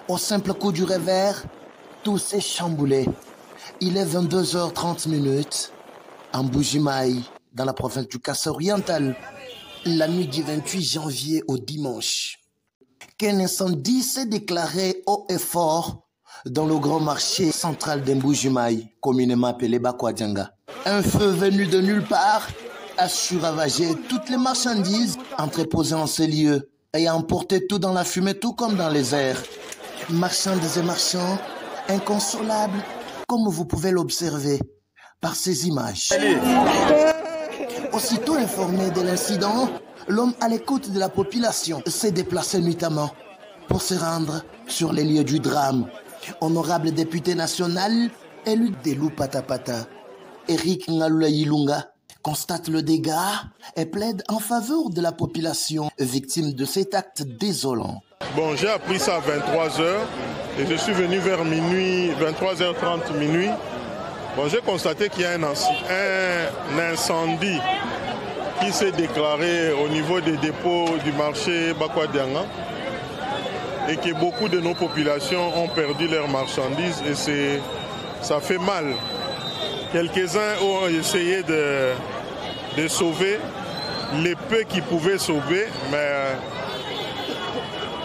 Au simple coup du revers, tout s'est chamboulé. Il est 22h30 en Mbuji-Mayi, dans la province du Kasaï-Oriental, la nuit du 28 janvier au dimanche. Qu'un incendie s'est déclaré haut et fort dans le grand marché central de Mbuji-Mayi, communément appelé Bakwadianga. Un feu venu de nulle part a su ravager toutes les marchandises entreposées en ces lieux et a emporté tout dans la fumée, tout comme dans les airs. Marchandes et marchands, inconsolables, comme vous pouvez l'observer par ces images. Aussitôt informé de l'incident, l'homme à l'écoute de la population s'est déplacé nuitamment pour se rendre sur les lieux du drame. Honorable député national, élu de Lupatapata, Eric Ngalula Yilunga, constate le dégât et plaide en faveur de la population victime de cet acte désolant. Bon, j'ai appris ça à 23h et je suis venu vers minuit, 23h30 minuit. Bon, j'ai constaté qu'il y a un incendie qui s'est déclaré au niveau des dépôts du marché Bakwadianga et que beaucoup de nos populations ont perdu leurs marchandises et ça fait mal. Quelques-uns ont essayé de sauver les peu qui pouvaient sauver, mais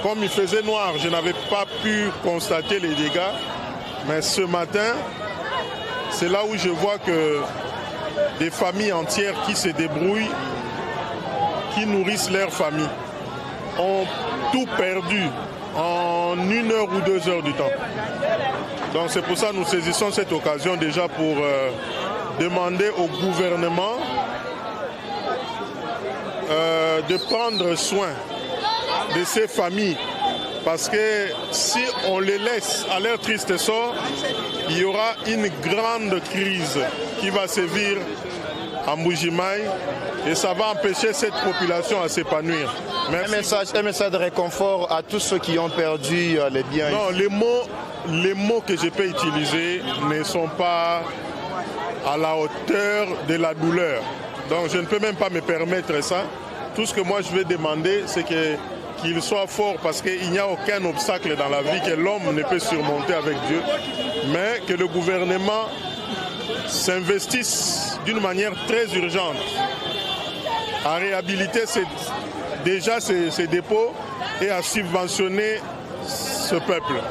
comme il faisait noir, je n'avais pas pu constater les dégâts. Mais ce matin, c'est là où je vois que des familles entières qui se débrouillent, qui nourrissent leur famille, ont tout perdu en 1 heure ou 2 heures du temps. Donc c'est pour ça que nous saisissons cette occasion déjà pour demander au gouvernement de prendre soin de ces familles. Parce que si on les laisse à leur triste sort, il y aura une grande crise qui va sévir à Mbuji-Mayi et ça va empêcher cette population à s'épanouir. Un message de réconfort à tous ceux qui ont perdu les biens. Non, les mots que je peux utiliser ne sont pas à la hauteur de la douleur. Donc je ne peux même pas me permettre ça. Tout ce que moi je vais demander, c'est qu'il soit fort parce qu'il n'y a aucun obstacle dans la vie que l'homme ne peut surmonter avec Dieu, mais que le gouvernement s'investisse d'une manière très urgente à réhabiliter ces dépôts et à subventionner ce peuple.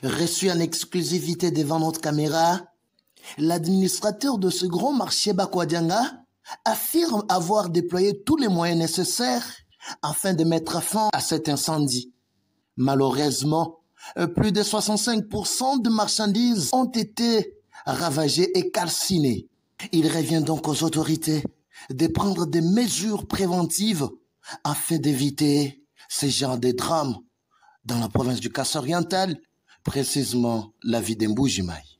Reçu en exclusivité devant notre caméra, l'administrateur de ce grand marché Bakwadianga affirme avoir déployé tous les moyens nécessaires afin de mettre fin à cet incendie. Malheureusement, plus de 65% de marchandises ont été ravagées et calcinées. Il revient donc aux autorités de prendre des mesures préventives afin d'éviter ce genre de drame dans la province du Kasaï-Oriental, précisément la ville de Mbuji-Mayi.